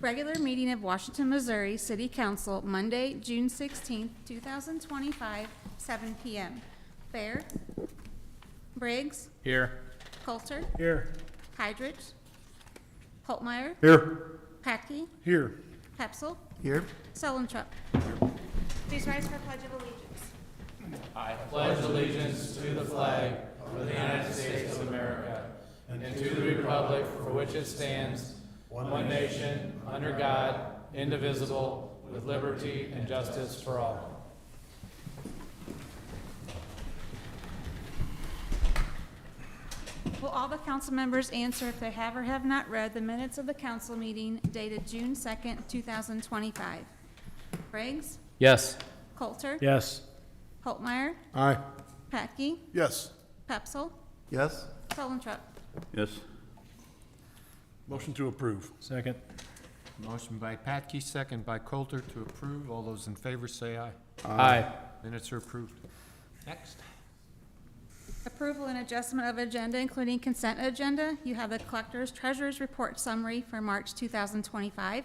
Regular meeting of Washington, Missouri City Council, Monday, June 16th, 2025, 7 p.m. Fair. Briggs. Here. Coulter. Here. Hydrich. Holtmeyer. Here. Patke. Here. Pepsel. Here. Solentrup. Please rise for Pledge of Allegiance. I pledge allegiance to the flag of the United States of America and to the republic for which it stands, one nation, under God, indivisible, with liberty and justice for all. Will all the council members answer if they have or have not read the minutes of the council meeting dated June 2nd, 2025? Briggs? Yes. Coulter? Yes. Holtmeyer? Aye. Patke? Yes. Pepsel? Yes. Solentrup. Yes. Motion to approve. Second. Motion by Patke, second by Coulter to approve. All those in favor say aye. Aye. Minutes are approved. Next. Approval and adjustment of agenda, including consent agenda. You have the collector's treasurer's report summary for March 2025,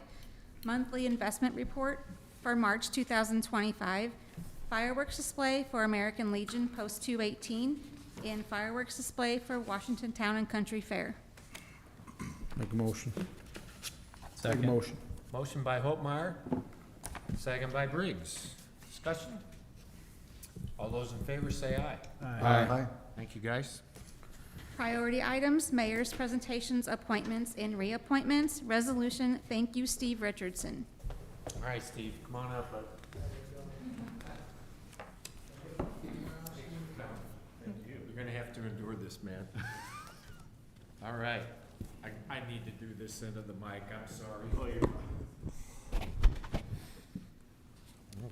monthly investment report for March 2025, fireworks display for American Legion Post 218, and fireworks display for Washington Town and Country Fair. Make a motion. Second. Make a motion. Motion by Holtmeyer, second by Briggs. Discussion? All those in favor say aye. Aye. Thank you, guys. Priority items, mayor's presentations, appointments, and reappointments. Resolution, thank you, Steve Richardson. All right, Steve, come on up, bud. You're gonna have to endure this, man. All right. I need to do this into the mic, I'm sorry.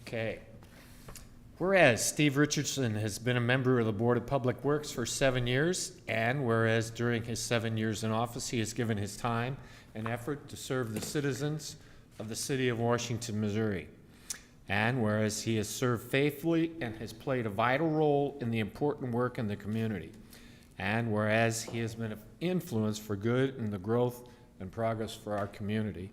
Okay. Whereas Steve Richardson has been a member of the Board of Public Works for 7 years, and whereas during his 7 years in office, he has given his time and effort to serve the citizens of the city of Washington, Missouri. And whereas he has served faithfully and has played a vital role in the important work in the community. And whereas he has been an influence for good in the growth and progress for our community.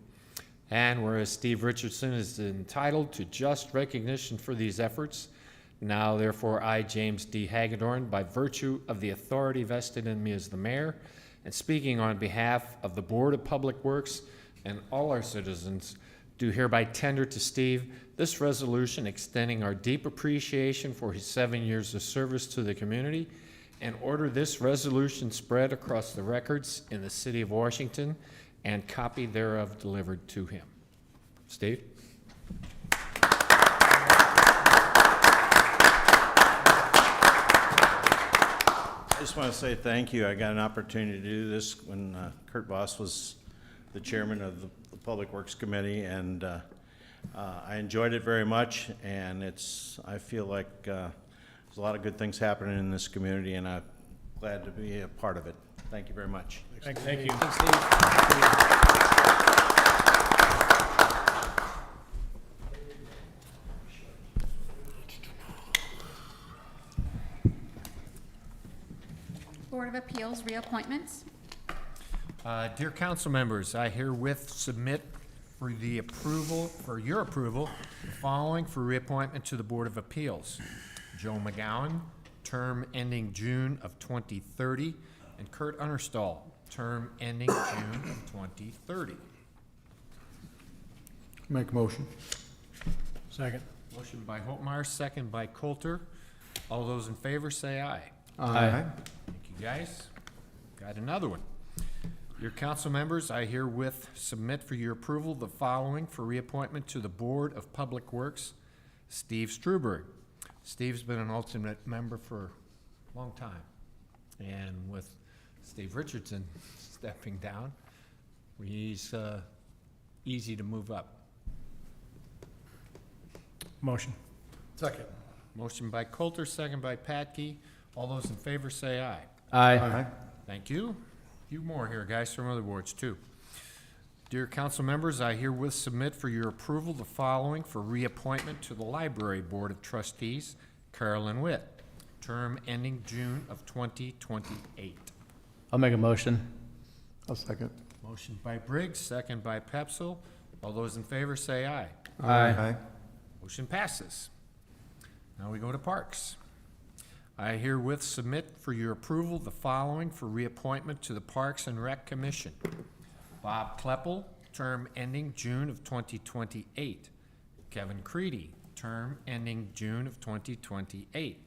And whereas Steve Richardson is entitled to just recognition for these efforts, now therefore I, James D. Hagedorn, by virtue of the authority vested in me as the mayor, and speaking on behalf of the Board of Public Works and all our citizens, do hereby tender to Steve this resolution extending our deep appreciation for his 7 years of service to the community, and order this resolution spread across the records in the city of Washington and copy thereof delivered to him. Steve? I just want to say thank you. I got an opportunity to do this when Kurt Voss was the chairman of the Public Works Committee, and I enjoyed it very much, and I feel like there's a lot of good things happening in this community, and I'm glad to be a part of it. Thank you very much. Thank you. Board of Appeals reappointments. Dear council members, I herewith submit for your approval, the following for reappointment to the Board of Appeals. Joe McGowan, term ending June of 2030, and Kurt Understall, term ending June of 2030. Make a motion. Second. Motion by Holtmeyer, second by Coulter. All those in favor say aye. Aye. Thank you, guys. Got another one. Dear council members, I herewith submit for your approval the following for reappointment to the Board of Public Works. Steve Struberg. Steve's been an alternate member for a long time. And with Steve Richardson stepping down, he's easy to move up. Motion. Second. Motion by Coulter, second by Patke. All those in favor say aye. Aye. Thank you. A few more here, guys, from other boards, too. Dear council members, I herewith submit for your approval the following for reappointment to the Library Board of Trustees. Carolyn Witt, term ending June of 2028. I'll make a motion. I'll second. Motion by Briggs, second by Pepsel. All those in favor say aye. Aye. Motion passes. Now we go to Parks. I herewith submit for your approval the following for reappointment to the Parks and Rec Commission. Bob Kleppel, term ending June of 2028. Kevin Creedy, term ending June of 2028.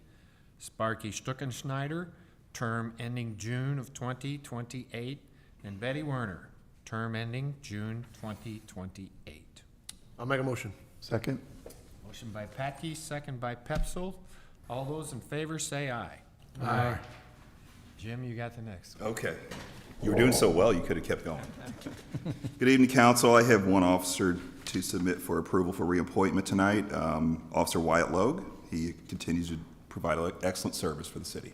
Sparky Stuckenschneider, term ending June of 2028. And Betty Werner, term ending June 2028. I'll make a motion. Second. Motion by Patke, second by Pepsel. All those in favor say aye. Aye. Jim, you got the next. Okay. You were doing so well, you could have kept going. Good evening, council. I have one officer to submit for approval for reappointment tonight, Officer Wyatt Logue. He continues to provide excellent service for the city.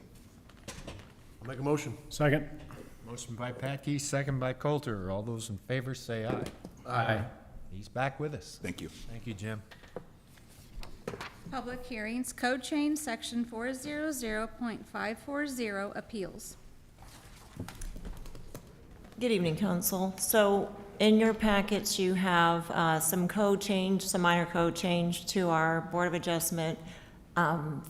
I'll make a motion. Second. Motion by Patke, second by Coulter. All those in favor say aye. Aye. He's back with us. Thank you. Thank you, Jim. Public hearings, code change, section 400.540, appeals. Good evening, council. So in your packets, you have some code change, some minor code change to our Board of Adjustment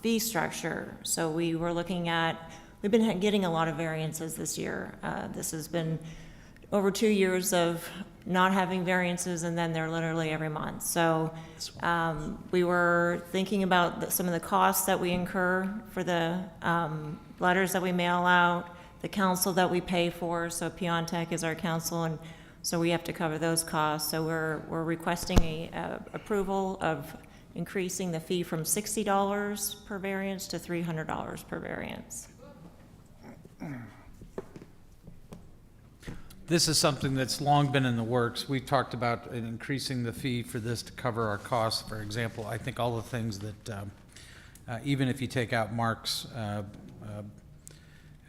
fee structure. So we were looking at, we've been getting a lot of variances this year. This has been over 2 years of not having variances, and then they're literally every month. So we were thinking about some of the costs that we incur for the letters that we mail out, the counsel that we pay for. So Piontech is our counsel, and so we have to cover those costs. So we're requesting a approval of increasing the fee from $60 per variance to $300 per variance. This is something that's long been in the works. We've talked about increasing the fee for this to cover our costs. For example, I think all the things that, even if you take out Mark's,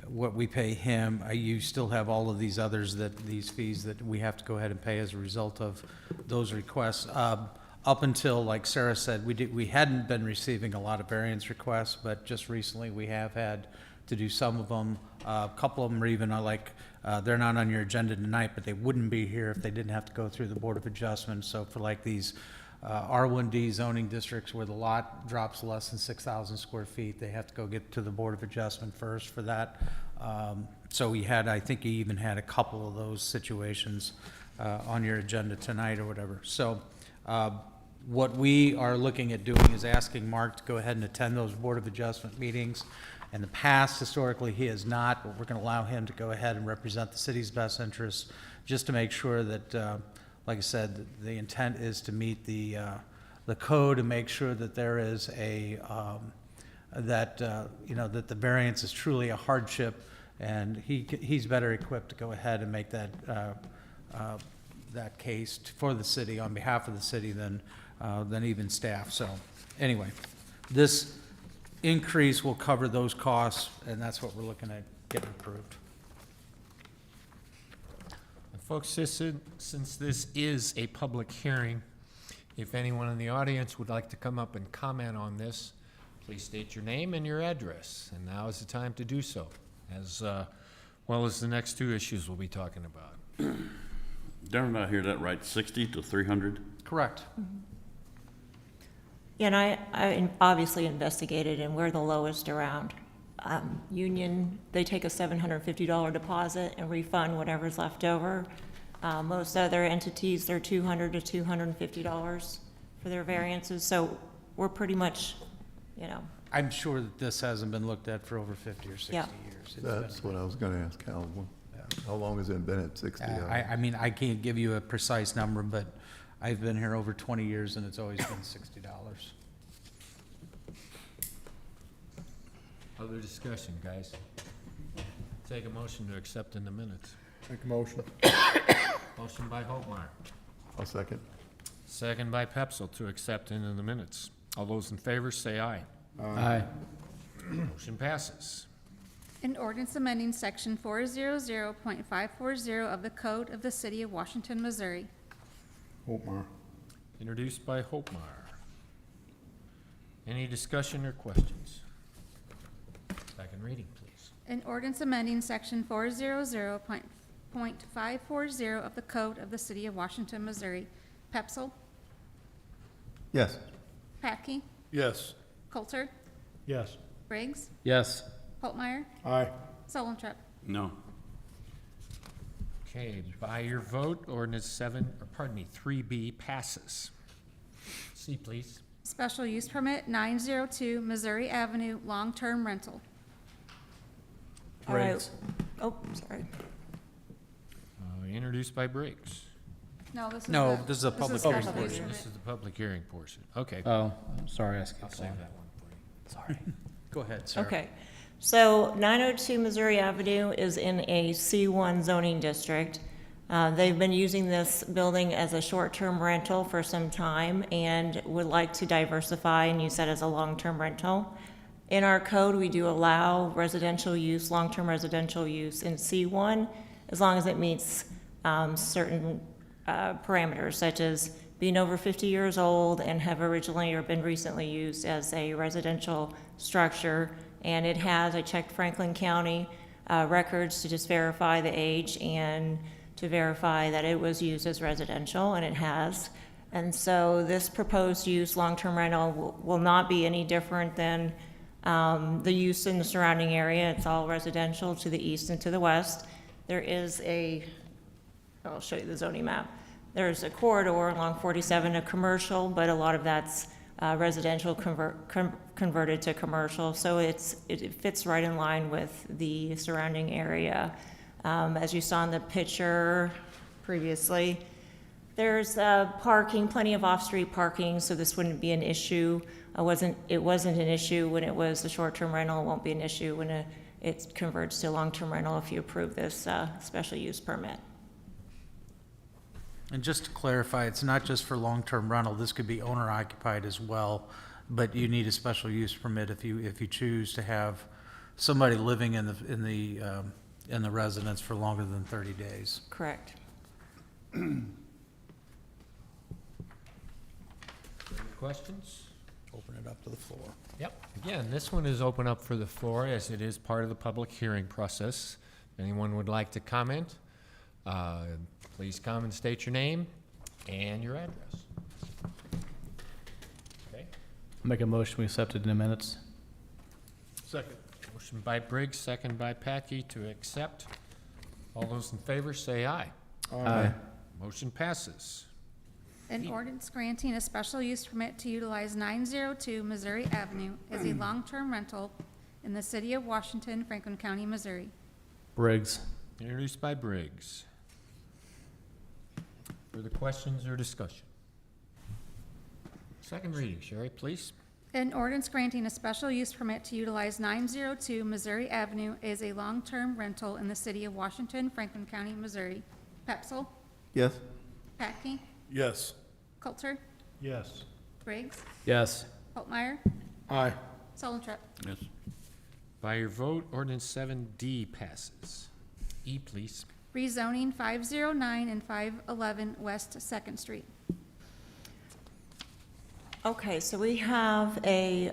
what we pay him, you still have all of these others these fees that we have to go ahead and pay as a result of those requests. Up until, like Sarah said, we hadn't been receiving a lot of variance requests, but just recently we have had to do some of them. A couple of them are even they're not on your agenda tonight, but they wouldn't be here if they didn't have to go through the Board of Adjustment. So for like these R1D zoning districts where the lot drops less than 6,000 square feet, they have to go get to the Board of Adjustment first for that. So I think you even had a couple of those situations on your agenda tonight or whatever. So what we are looking at doing is asking Mark to go ahead and attend those Board of Adjustment meetings. In the past, historically, he has not, but we're going to allow him to go ahead and represent the city's best interests, just to make sure that, like I said, the intent is to meet the code and make sure that there is that the variance is truly a hardship, and he's better equipped to go ahead and make that case for the city on behalf of the city than even staff. So anyway, this increase will cover those costs, and that's what we're looking at getting approved. And folks, since this is a public hearing, if anyone in the audience would like to come up and comment on this, please state your name and your address. And now is the time to do so, as well as the next two issues we'll be talking about. Darren, I hear that right, 60 to 300? Correct. Yeah, and I obviously investigated, and we're the lowest around. Union, they take a $750 deposit and refund whatever's left over. Most other entities, they're $200 to $250 for their variances, so we're pretty much, I'm sure that this hasn't been looked at for over 50 or 60 Yeah. years. It's That's what I was gonna ask Calvin. How long has it been at 60? I mean, I can't give you a precise number, but I've been here over 20 years, and it's always been $60. Other discussion, guys? Take a motion to accept in the minutes. Make a motion. Motion by Holtmeyer, I'll second. second by Pepsel to accept into the minutes. All those in favor say aye. Aye. Motion passes. An ordinance amending section 400.540 of the Code of the City of Washington, Missouri. Holtmeyer. Introduced by Holtmeyer. Any discussion or questions? Second reading, please. An ordinance amending section 400.540 of the Code of the City of Washington, Missouri, Pepsel, Yes. Patke, Yes. Coulter, Yes. Briggs, Yes. Holtmeyer, Aye. Solentrep. No. Okay, by your vote, ordinance 3B passes. C, please. Special use permit 902 Missouri Avenue, long-term rental. All right. Oh, sorry. Introduced by Briggs. No, this is No, the- this is a public special hearing use portion. This permit. is the public hearing portion. Okay, Oh, I'm sorry, I skipped I'll save that one for you. Sorry. Go ahead, Sarah. Okay, so 902 Missouri Avenue is in a C1 zoning district. They've been using this building as a short-term rental for some time and would like to diversify and use that as a long-term rental. In our code, we do allow residential use, long-term residential use in C1, as long as it meets certain parameters, such as being over 50 years old and have originally or been recently used as a residential structure. And it has, I checked Franklin County records to just verify the age and to verify that it was used as residential, and it has. And so this proposed use, long-term rental, will not be any different than the use in the surrounding area. It's all residential to the east and to the west. There is I'll show you the zoning map. There's a corridor along 47 of commercial, but a lot of that's residential converted to commercial. So it fits right in line with the surrounding area. As you saw in the picture previously, there's parking, plenty of off-street parking, so this wouldn't be an issue. It wasn't an issue when it was a short-term rental. It won't be an issue when it converts to long-term rental if you approve this special use permit. And just to clarify, it's not just for long-term rental, this could be owner-occupied as well, but you need a special use permit if you choose to have somebody living in the residence for longer than 30 days. Correct. Questions? Open it up to the floor. Yep. Again, this one is open up for the floor as it is part of the public hearing process. If anyone would like to comment, please come and state your name and your address. Okay. Make a motion, we accept it in the minutes. Second. Motion by Briggs, second by Patke to accept. All those in favor say aye. Aye. Motion passes. An ordinance granting a special use permit to utilize 902 Missouri Avenue as a long-term rental in the city of Washington, Franklin County, Missouri. Briggs. Introduced by Briggs. Further questions or discussion? Second reading, Sherry, please. An ordinance granting a special use permit to utilize 902 Missouri Avenue as a long-term rental in the city of Washington, Franklin County, Missouri. Pepsel, Yes. Patke, Yes. Coulter, Yes. Briggs, Yes. Holtmeyer, Aye. Solentrep. Yes. By your vote, ordinance 7D passes. E, please. Rezoning 509 and 511 West Second Street. Okay, so we have a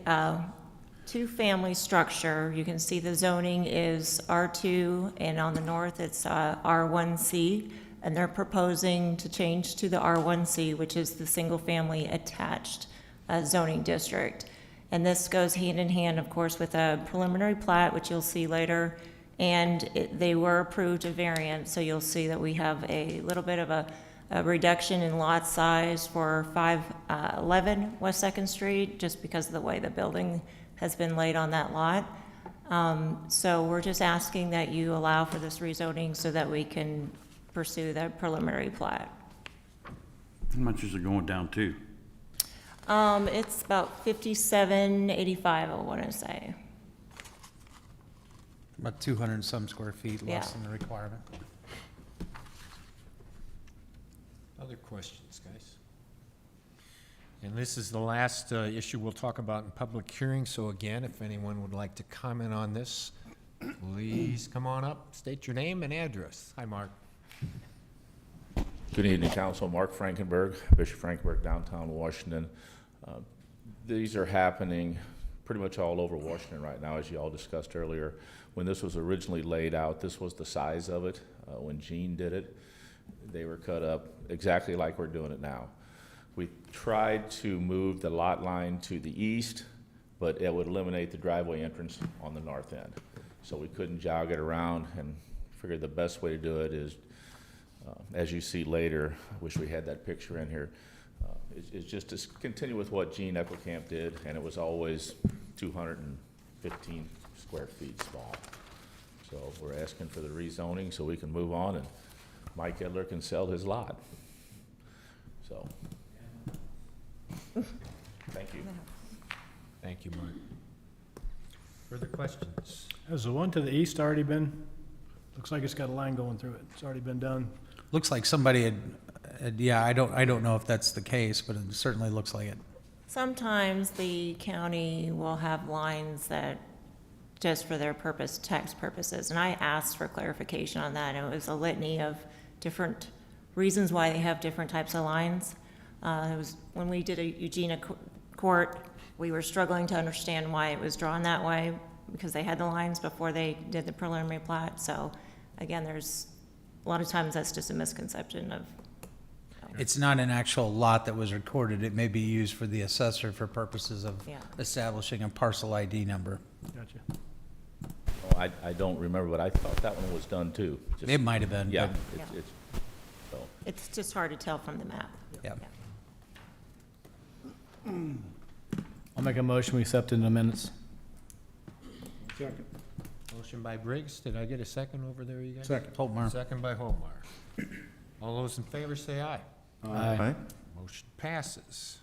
two-family structure. You can see the zoning is R2, and on the north, it's R1C, and they're proposing to change to the R1C, which is the single-family attached zoning district. And this goes hand in hand, of course, with a preliminary plat, which you'll see later, and they were approved a variance, so you'll see that we have a little bit of a reduction in lot size for 511 West Second Street, just because of the way the building has been laid on that lot. So we're just asking that you allow for this rezoning so that we can pursue that preliminary plat. How much is it going down to? It's about 5785, I want to say. About 200 and some square feet less Yeah. than the requirement. Other questions, guys? And this is the last issue we'll talk about in public hearing, so again, if anyone would like to comment on this, please come on up, state your name and address. Hi, Mark. Good evening, Council. Mark Frankenberg, Bishop Frankenberg, downtown Washington. These are happening pretty much all over Washington right now, as you all discussed earlier. When this was originally laid out, this was the size of it. When Gene did it, they were cut up exactly like we're doing it now. We tried to move the lot line to the east, but it would eliminate the driveway entrance on the north end. So we couldn't jog it around, and figured the best way to do it is, as you see later, I wish we had that picture in here, is just to continue with what Gene Eckelkamp did, and it was always 215 square feet small. So we're asking for the rezoning so we can move on and Mike Edler can sell his lot. So, thank you. Thank you, Mark. Further questions? Has the one to the east already been, looks like it's got a line going through it. It's already been done. Looks like somebody yeah, I don't know if that's the case, but it certainly looks like it. Sometimes the county will have lines that, just for their purpose, tax purposes, and I asked for clarification on that, and it was a litany of different reasons why they have different types of lines. It was, when we did a Eugenia court, we were struggling to understand why it was drawn that way, because they had the lines before they did the preliminary plat. So again, there's a lot of times that's just a misconception of. It's not an actual lot that was recorded. It may be used for the assessor for purposes of Yeah. establishing a parcel ID number. Gotcha. Oh, I don't remember, but I thought that one was done too. Just- It might have been, Yeah, but, it's, so, It's just hard to tell from the map. yeah. I'll make a motion, we accept it in the minutes. Motion by Briggs. Did I get a second over there, you guys? Second. Holtmar. Second by Holmar. All those in favor say aye. Aye. Motion passes.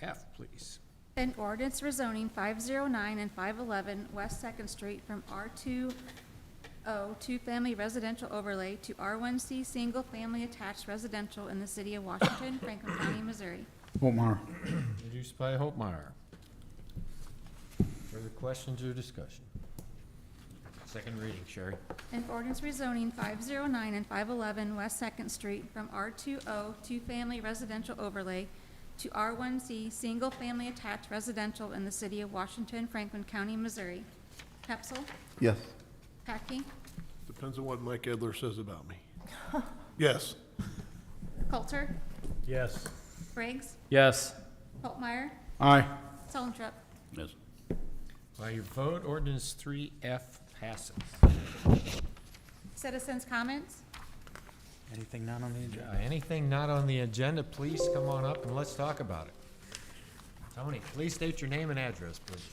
F, please. An ordinance rezoning 509 and 511 West Second Street from R20 two-family residential overlay to R1C single-family attached residential in the city of Washington, Franklin County, Missouri. Holtmar. Introduced by Holtmeyer. Further questions or discussion? Second reading, Sherry. An ordinance rezoning 509 and 511 West Second Street from R20 two-family residential overlay to R1C single-family attached residential in the city of Washington, Franklin County, Missouri. Hepsel, Yes. Packey, Depends on what Mike Edler says about me. Yes. Coulter, Yes. Briggs, Yes. Holtmeyer, Aye. Sullentrop. Yes. By your vote, ordinance 3F passes. Citizens' comments? Anything not on the agenda? Anything not on the agenda, please come on up and let's talk about it. Tony, please state your name and address, please.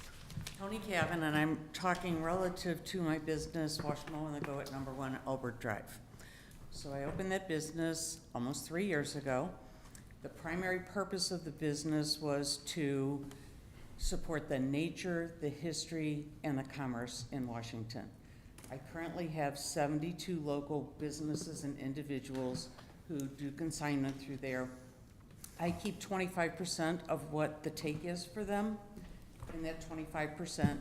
Tony Cavan, and I'm talking relative to my business, Wash Mow and the Go at number 1 Albert Drive. So I opened that business almost 3 years ago. The primary purpose of the business was to support the nature, the history, and the commerce in Washington. I currently have 72 local businesses and individuals who do consignment through there. I keep 25% of what the take is for them, and that 25%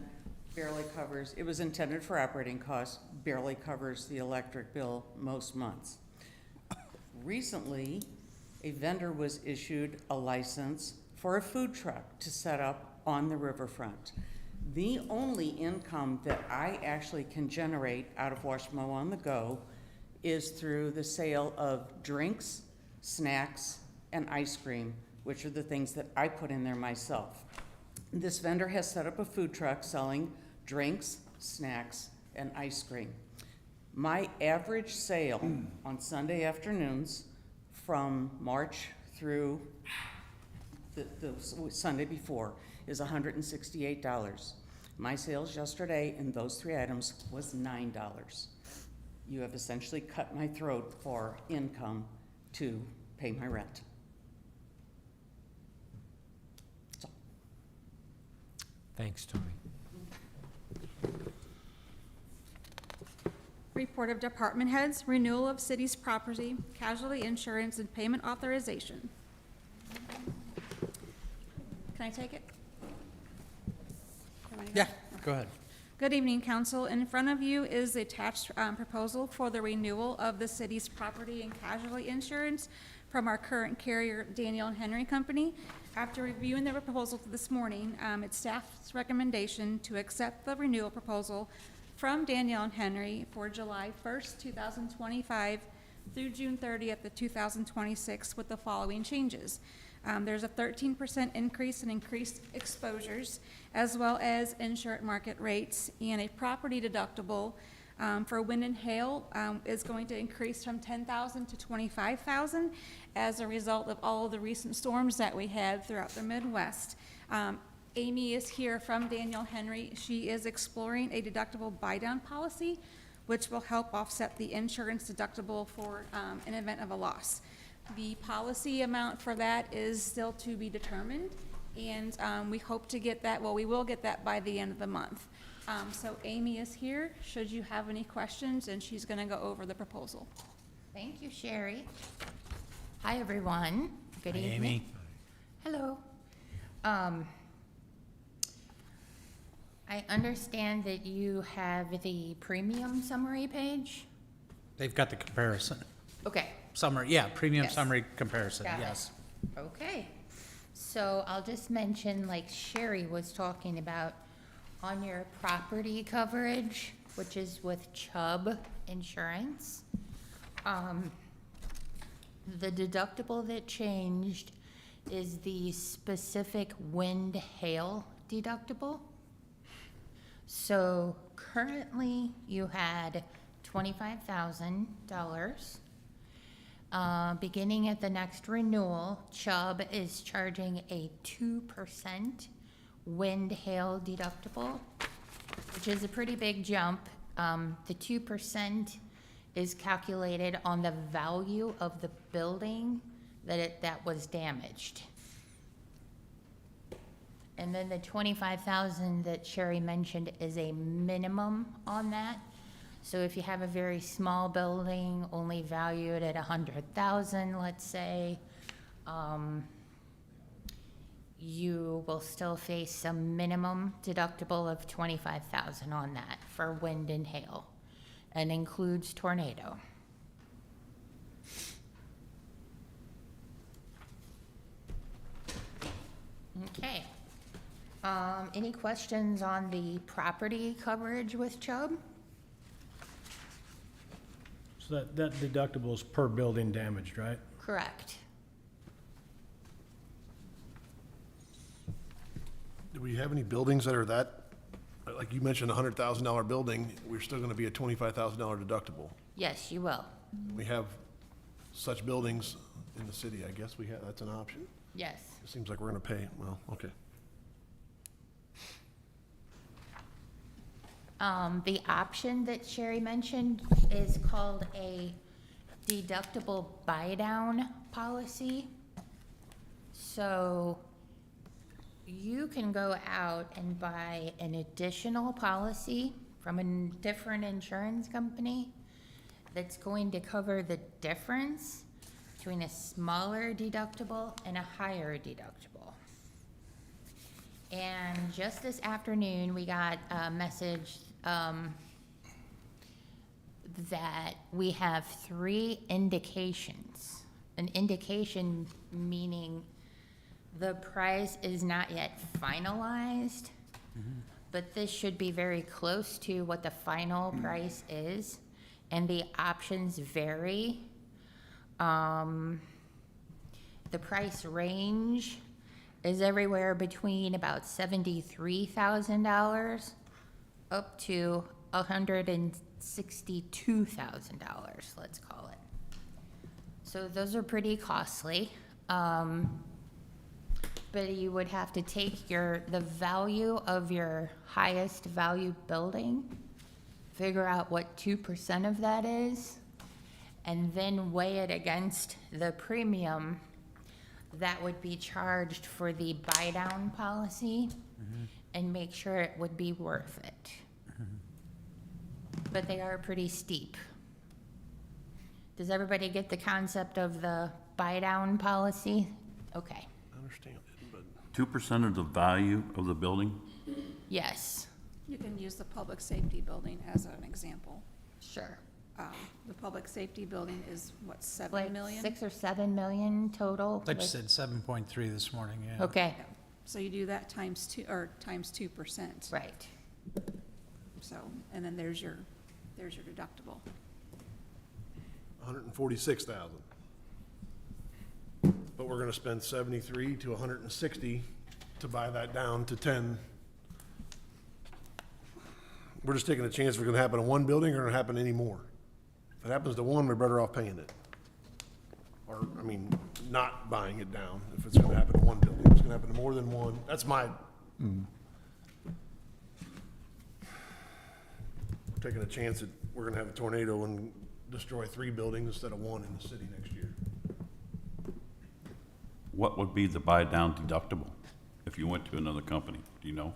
barely covers, it was intended for operating costs, barely covers the electric bill most months. Recently, a vendor was issued a license for a food truck to set up on the riverfront. The only income that I actually can generate out of Wash Mow on the Go is through the sale of drinks, snacks, and ice cream, which are the things that I put in there myself. This vendor has set up a food truck selling drinks, snacks, and ice cream. My average sale on Sunday afternoons from March through the Sunday before is $168. My sales yesterday in those 3 items was $9. You have essentially cut my throat for income to pay my rent. That's all. Thanks, Tony. Report of department heads, renewal of city's property, casualty insurance, and payment authorization. Can I take it? Yeah, go ahead. Good evening, council. In front of you is the attached proposal for the renewal of the city's property and casualty insurance from our current carrier, Daniel and Henry Company. After reviewing the proposal this morning, it's staff's recommendation to accept the renewal proposal from Daniel and Henry for July 1st, 2025 through June 30th of 2026 with the following changes. There's a 13% increase in increased exposures, as well as insurance market rates, and a property deductible for wind and hail is going to increase from $10,000 to $25,000 as a result of all of the recent storms that we had throughout the Midwest. Amy is here from Daniel Henry. She is exploring a deductible buy-down policy, which will help offset the insurance deductible for an event of a loss. The policy amount for that is still to be determined, and we hope to get that, well, we will get that by the end of the month. So Amy is here, should you have any questions, and she's gonna go over the proposal. Thank you, Sherry. Hi, everyone. Good evening. Amy. Hello. I understand that you have the premium summary page? They've got the comparison. Okay, Summary, yeah, premium Yes. summary comparison, Got it. yes. okay. So I'll just mention, like Sherry was talking about, on your property coverage, which is with Chubb Insurance, the deductible that changed is the specific wind hail deductible. So currently you had $25,000. Beginning at the next renewal, Chubb is charging a 2% wind hail deductible, which is a pretty big jump. The 2% is calculated on the value of the building that was damaged. And then the $25,000 that Sherry mentioned is a minimum on that. So if you have a very small building, only valued at $100,000, let's say, you will still face some minimum deductible of $25,000 on that for wind and hail, and includes tornado. Okay. Any questions on the property coverage with Chubb? So that deductible is per building damaged, right? Correct. Do we have any buildings that are that, like you mentioned, a $100,000 building, we're still gonna be a $25,000 deductible? Yes, you will. We have such buildings in the city, I guess we have, that's an option. Yes. It seems like we're gonna pay, well, okay. The option that Sherry mentioned is called a deductible buy-down policy. So you can go out and buy an additional policy from a different insurance company that's going to cover the difference between a smaller deductible and a higher deductible. And just this afternoon, we got a message that we have 3 indications. An indication meaning the price is not yet finalized, but this should be very close to what the final price is, and the options vary. The price range is everywhere between about $73,000 up to $162,000, let's call it. So those are pretty costly. But you would have to take the value of your highest value building, figure out what 2% of that is, and then weigh it against the premium that would be charged for the buy-down policy, and make sure it would be worth it. But they are pretty steep. Does everybody get the concept of the buy-down policy? Okay. I understand it, but 2% of the value of the building? Yes, You can use the public safety building as an example. sure. The public safety building is, what, 7 Like million? 6 or 7 million total? I just said 7.3 this morning, yeah. Okay, Yeah. So you do that times 2, or times 2%. right. So, and then there's your deductible. 146,000. but we're gonna spend 73 to 160 to buy that down to 10. We're just taking a chance if it's gonna happen in one building or gonna happen any more. If it happens to one, we're better off paying it. Or, I mean, not buying it down if it's gonna happen in one building. If it's gonna happen to more than one, that's my. Taking a chance that we're gonna have a tornado and destroy 3 buildings instead of 1 in the city next year. What would be the buy-down deductible if you went to another company? Do you know?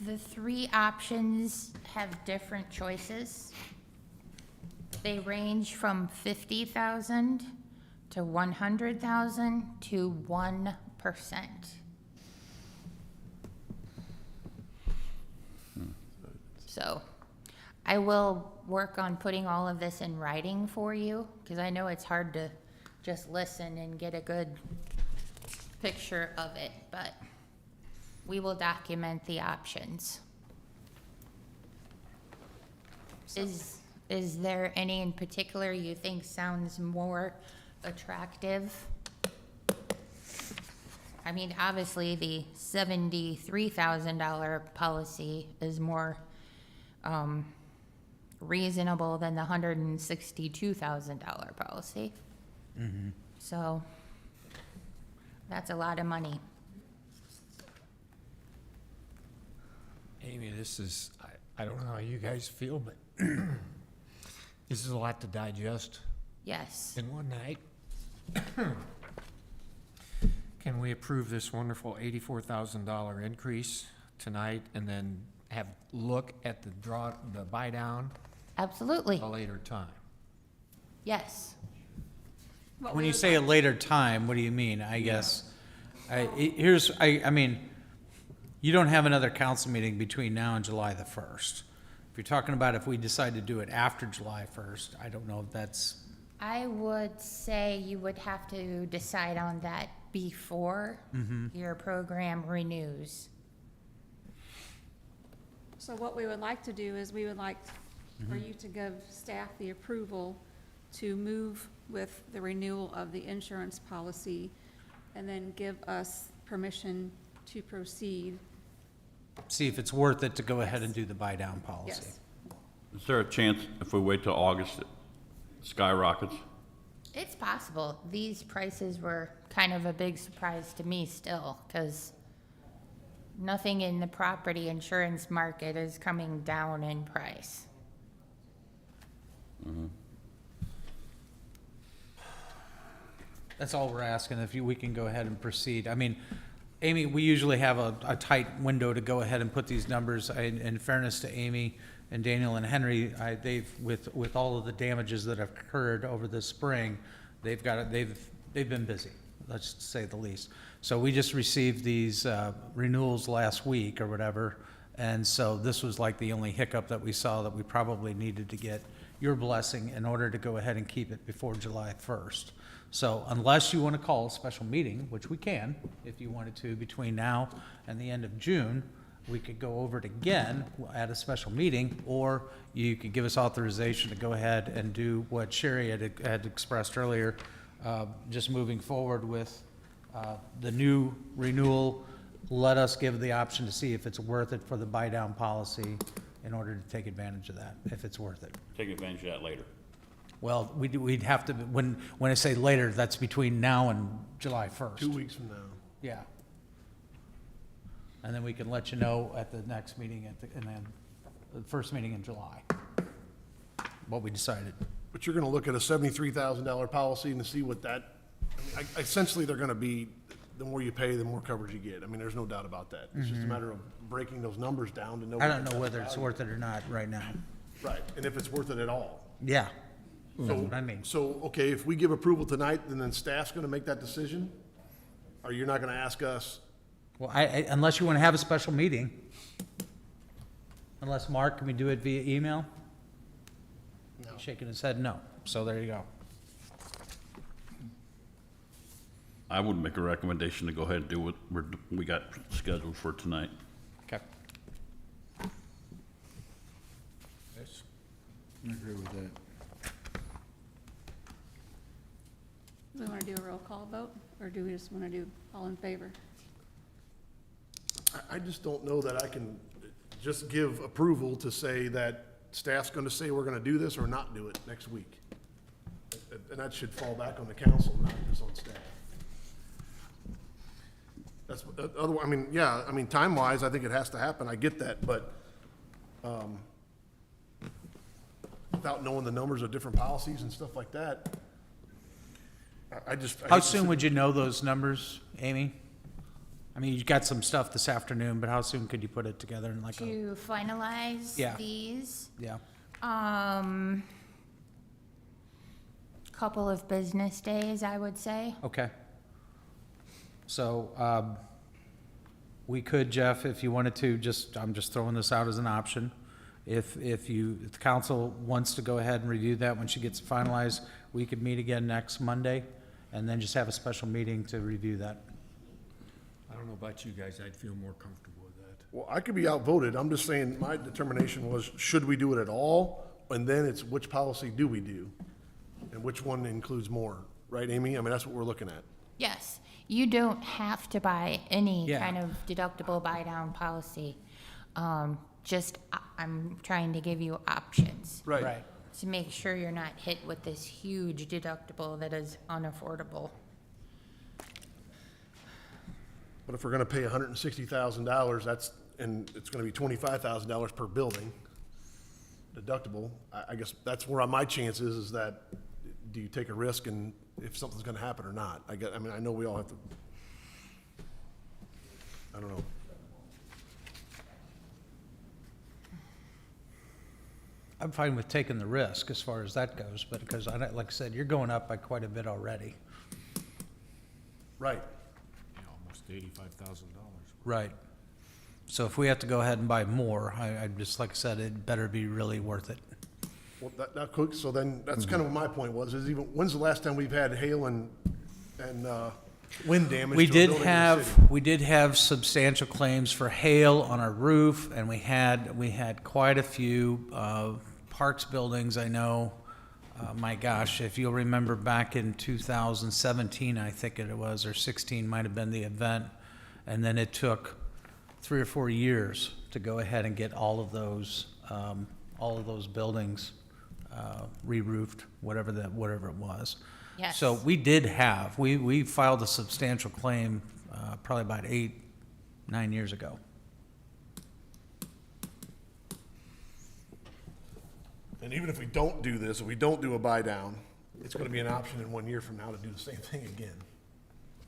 The three options have different choices. They range from 50,000 to 100,000 to 1%. So I will work on putting all of this in writing for you, because I know it's hard to just listen and get a good picture of it, but we will document the options. Is there any in particular you think sounds more attractive? I mean, obviously, the $73,000 policy is more reasonable than the $162,000 policy. So that's a lot of money. Amy, this is, I don't know how you guys feel, but this is a lot to digest Yes. in one night. Can we approve this wonderful $84,000 increase tonight and then have, look at the buy down Oh. Absolutely. at a later time? Yes. What When we you would say a like- later time, what do you mean? I guess, I mean, you don't have another council meeting between now and July the 1st. If you're talking about if we decide to do it after July 1st, I don't know if that's, I would say you would have to decide on that before your program renews. So what we would like to do is we would like for you to give staff the approval to move with the renewal of the insurance policy and then give us permission to proceed. see if it's worth it to go ahead and do the buy down policy. Yes. Is there a chance if we wait till August, it skyrockets? It's possible. These prices were kind of a big surprise to me still, because nothing in the property insurance market is coming down in price. That's all we're asking, if we can go ahead and proceed. I mean, Amy, we usually have a tight window to go ahead and put these numbers. In fairness to Amy and Daniel and Henry, with all of the damages that have occurred over the spring, they've been busy, let's say the least. So we just received these renewals last week or whatever, and so this was like the only hiccup that we saw that we probably needed to get your blessing in order to go ahead and keep it before July 1st. So unless you want to call a special meeting, which we can, if you wanted to, between now and the end of June, we could go over it again at a special meeting, or you could give us authorization to go ahead and do what Sherry had expressed earlier, just moving forward with the new renewal. Let us give the option to see if it's worth it for the buy-down policy in order to take advantage of that, if it's worth it. Take advantage of that later. Well, we'd have to, when I say later, that's between now and July 1st. 2 weeks from now. Yeah. And then we can let you know at the next meeting, and then the first meeting in July, what we decided. But you're gonna look at a $73,000 policy and to see what that, I mean, essentially, they're gonna be, the more you pay, the more coverage you get. I mean, there's no doubt about that. It's just a matter of breaking those numbers down to know. I what don't the know whether best it's value worth it or not right now. is. Right, and if it's worth it at all. Yeah. So, That's what I mean. So, okay, if we give approval tonight, then staff's gonna make that decision? Or you're not gonna ask us? Well, unless you want to have a special meeting. Unless, Mark, can we do it via email? No. Shaking his head, no. So there you go. I would make a recommendation to go ahead and do what we got scheduled for tonight. Okay. I agree with that. Do we want to do a roll call vote, or do we just want to do all in favor? I just don't know that I can just give approval to say that staff's gonna say we're gonna do this or not do it next week. And that should fall back on the council, not just on staff. That's, otherwise, I mean, yeah, I mean, time-wise, I think it has to happen, I get that, but, without knowing the numbers of different policies and stuff like that, I just. I How hate to soon sit- would you know those numbers, Amy? I mean, you got some stuff this afternoon, but how soon could you put it together in like a, To finalize Yeah. these, yeah? couple of business days, I would say. Okay. So, we could, Jeff, if you wanted to, I'm just throwing this out as an option. If the council wants to go ahead and review that when she gets finalized, we could meet again next Monday and then just have a special meeting to review that. I don't know about you guys, I'd feel more comfortable with that. Well, I could be outvoted, I'm just saying, my determination was, should we do it at all? And then it's which policy do we do? And which one includes more, right, Amy? I mean, that's what we're looking at. Yes, you don't have to buy any Yeah. kind of deductible buy-down policy. I'm trying to give you options Right. to make sure you're not hit with this huge deductible that is unaffordable. But if we're gonna pay $160,000, and it's gonna be $25,000 per building deductible, I guess that's where my chance is that, do you take a risk and if something's gonna happen or not? I mean, I know we all have to, I don't know. I'm fine with taking the risk as far as that goes, but because like I said, you're going up by quite a bit already. Right. Yeah, almost $85,000. Right. So if we have to go ahead and buy more, I just, like I said, it better be really worth it. Well, that quick, so then, that's kind of what my point was, is even, when's the last time we've had hail and wind damage We to a did building in the city? we did have substantial claims for hail on our roof, and we had quite a few, parks buildings, I know. My gosh, if you'll remember back in 2017, I think it was, or 16 might have been the event, and then it took 3 or 4 years to go ahead and get all of those buildings re-roofed, whatever it was. Yes. So we did have, we filed a substantial claim, probably about 8-9 years ago. And even if we don't do this, if we don't do a buy down, it's gonna be an option in 1 year from now to do the same thing again.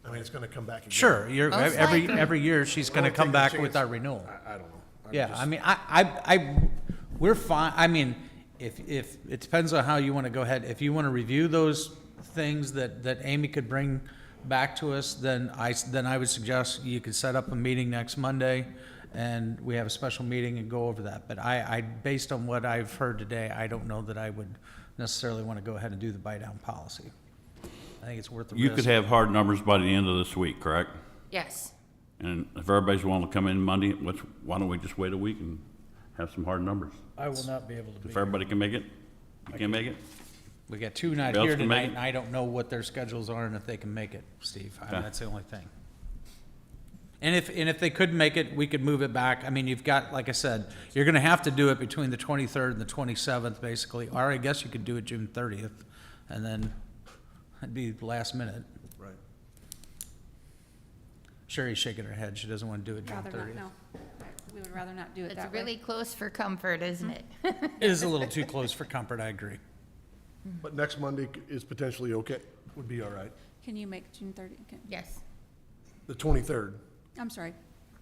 I mean, it's gonna come back again. Sure, Most every likely. year, she's gonna Only come taking a back chance. with our renewal. I don't know. I'm Yeah, just- I mean, we're fine, I mean, if, it depends on how you wanna go ahead. If you wanna review those things that Amy could bring back to us, then I would suggest you could set up a meeting next Monday, and we have a special meeting and go over that. But based on what I've heard today, I don't know that I would necessarily wanna go ahead and do the buy-down policy. I think it's worth the risk. You could have hard numbers by the end of this week, correct? Yes. And if everybody's willing to come in Monday, why don't we just wait a week and have some hard numbers? I will not be able to be. If everybody can make it, you can make it? We got two not Who else here can make tonight, it? and I don't know what their schedules are and if they can make it, Steve. Okay. That's the only thing. And if they couldn't make it, we could move it back. I mean, you've got, like I said, you're gonna have to do it between the 23rd and the 27th, basically. Or I guess you could do it June 30th, and then it'd be last minute. Right. Sherry's shaking her head. She doesn't want to do it June Rather 30th. not, no. We would rather not do it It's that way. really close for comfort, isn't it? It is a little too close for comfort, I agree. But next Monday is potentially okay, would be all right. Can you make June 30? Yes. The 23rd, I'm sorry.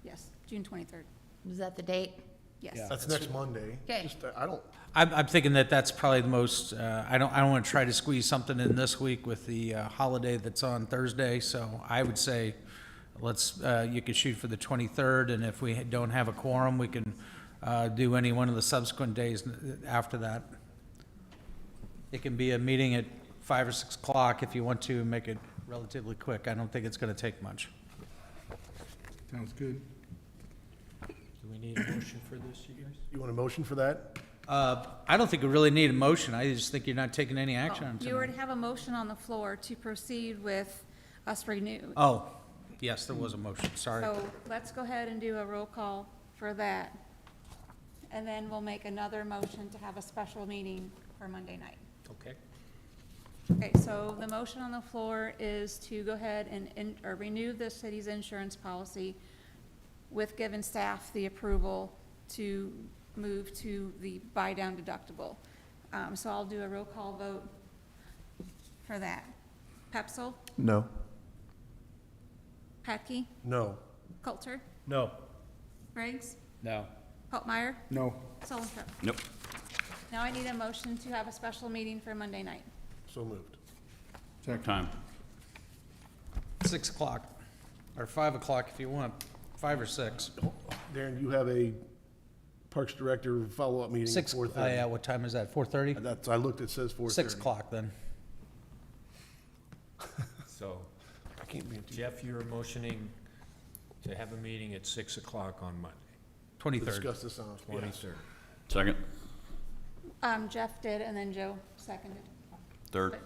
Yes, June 23rd. Was that the date? Yes. Yeah. that's next Monday. Okay. Just, I don't, I'm thinking that's probably the most, I don't want to try to squeeze something in this week with the holiday that's on Thursday, so I would say, you could shoot for the 23rd, and if we don't have a quorum, we can do any one of the subsequent days after that. It can be a meeting at 5 or 6 o'clock if you want to make it relatively quick. I don't think it's going to take much. Sounds good. Do we need a motion for this, you guys? you want a motion for that? I don't think we really need a motion. I just think you're not taking any action on it You tonight. already have a motion on the floor to proceed with us renewed. Oh, yes, there was a motion, sorry. So let's go ahead and do a roll call for that. And then we'll make another motion to have a special meeting for Monday night. Okay. Okay, so the motion on the floor is to go ahead and or renew the city's insurance policy with giving staff the approval to move to the buy-down deductible. So I'll do a roll call vote for that. Pepsel, No. Petke, No. Coulter, No. Briggs, No. Hultmeyer, No. Solentrip. Nope. Now I need a motion to have a special meeting for Monday night. So moved. Time. 6 o'clock, or 5 o'clock if you want, 5 or 6. Darren, you have a Parks Director follow-up meeting at 6, 4:30. yeah, what time is that, 4:30? That's, I looked, it says 4:30. 6 o'clock then. So, I can't be in two. Jeff, you're motioning to have a meeting at 6 o'clock on Monday, 23rd. Discuss this on. 23rd. Second. Jeff did, and then Joe seconded. Third.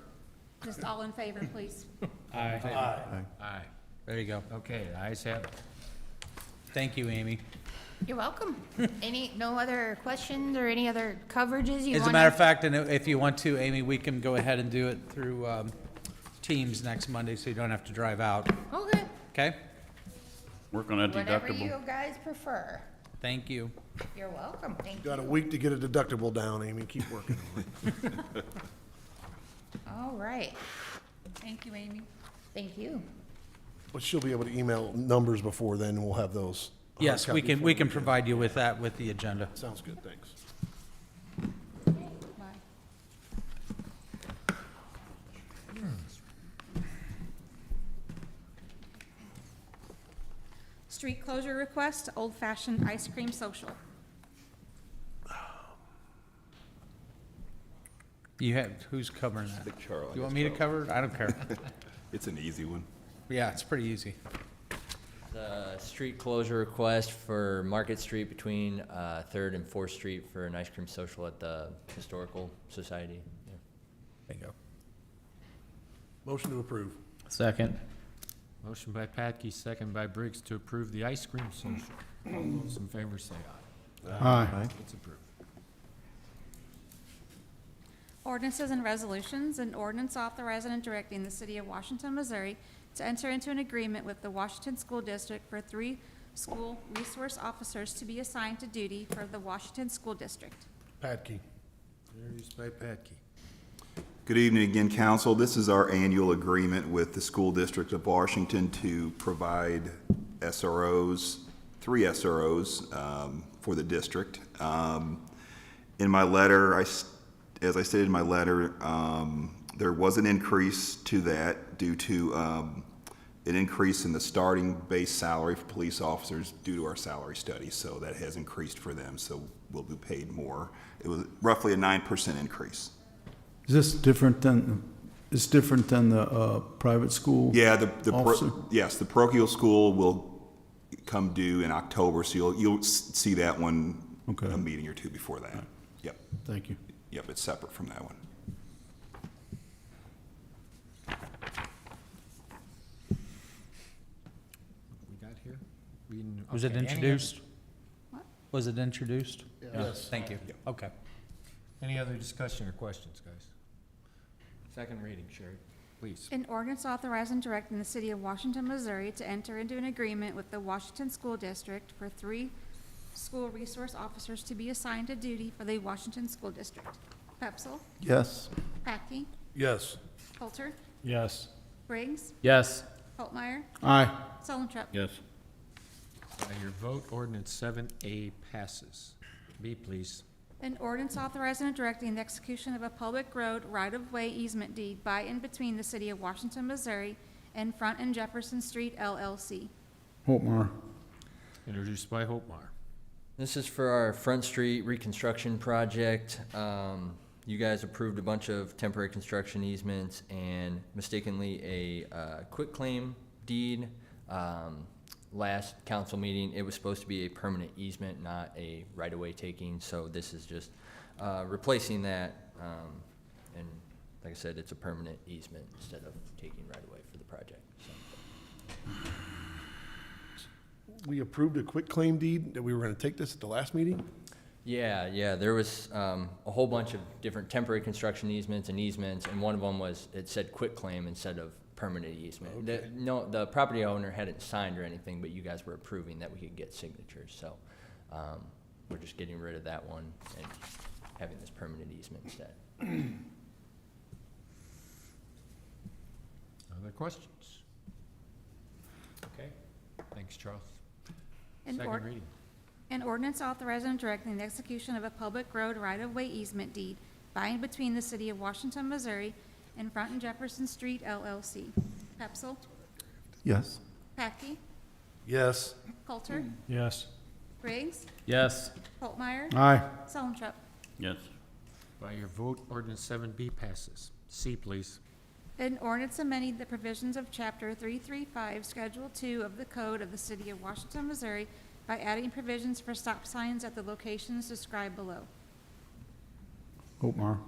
Just all in favor, please. Aye. Aye. Aye. There you go. Okay, the ayes have it. Thank you, Amy. You're welcome. No other questions or any other coverages you want? As a matter of fact, and if you want to, Amy, we can go ahead and do it through Teams next Monday, so you don't have to drive out. Okay, Okay? Work on that whatever you deductible. guys prefer. Thank you. You're welcome. Thank Got a you. week to get a deductible down, Amy. Keep working on it. All right. Thank you, Amy. Thank you. But she'll be able to email numbers before then, and we'll have those. hard Yes, we copy can, we for can you. provide you with that with the agenda. Sounds good, thanks. Bye. Street closure request, Old Fashioned Ice Cream Social. You have, who's covering that? think Charlie You want is me to cover it? I don't care. It's an easy one. Yeah, it's pretty easy. The street closure request for Market Street between 3rd and 4th Street for an ice cream social at the Historical Society. Yeah. Bingo. Motion to approve. Second. Motion by Patke, second by Briggs to approve the ice cream social. All those in favor say aye. Aye. It's approved. Ordinances and resolutions, an ordinance authorizing and directing the city of Washington, Missouri to enter into an agreement with the Washington School District for 3 school resource officers to be assigned to duty for the Washington School District. Patke. Introduced by Patke. Good evening again, council. This is our annual agreement with the School District of Washington to provide SROs, 3 SROs for the district. In my letter, as I stated in my letter, there was an increase to that due to an increase in the starting base salary for police officers due to our salary study. So that has increased for them, so we'll be paid more. It was roughly a 9% increase. Is this different than, it's different than the private school? Yeah, officer? yes, the parochial school will come due in October, so you'll see that one Okay. a meeting or two before that. Yep, Thank you. yep, it's separate from that one. We got here? Was it Okay, any other- introduced? What? Was it introduced? Yes. Thank you. Okay. Any other discussion or questions, guys? Second reading, Sherry, please. An ordinance authorizing and directing the city of Washington, Missouri to enter into an agreement with the Washington School District for 3 school resource officers to be assigned to duty for the Washington School District. Pepsel, Yes. Patke, Yes. Coulter, Yes. Briggs, Yes. Hultmeyer, Aye. Solentrip. Yes. By your vote, ordinance 7A passes. B, please. An ordinance authorizing and directing the execution of a public road right-of-way easement deed by and between the city of Washington, Missouri and Front and Jefferson Street LLC. Holtmar. Introduced by Hopemar. This is for our Front Street reconstruction project. You guys approved a bunch of temporary construction easements and mistakenly a quitclaim deed. Last council meeting, it was supposed to be a permanent easement, not a right-of-way taking, so this is just replacing that. And like I said, it's a permanent easement instead of taking right away for the project, so. We approved a quitclaim deed that we were gonna take this at the last meeting? Yeah, there was a whole bunch of different temporary construction easements, and one of them was, it said quitclaim instead of permanent easement. The property owner hadn't signed or anything, but you guys were approving that we could get signatures, so we're just getting rid of that one and having this permanent easement instead. Other questions? Okay, thanks, Charles. An Second ord- reading. An ordinance authorizing and directing the execution of a public road right-of-way easement deed by and between the city of Washington, Missouri and Front and Jefferson Street LLC. Pepsel, Yes. Packey, Yes. Coulter, Yes. Briggs, Yes. Holtmeyer, Aye. Sullentrop. Yes. By your vote, ordinance 7B passes. C, please. An ordinance amending the provisions of Chapter 335, Schedule 2 of the Code of the City of Washington, Missouri by adding provisions for stop signs at the locations described below. Hopemar.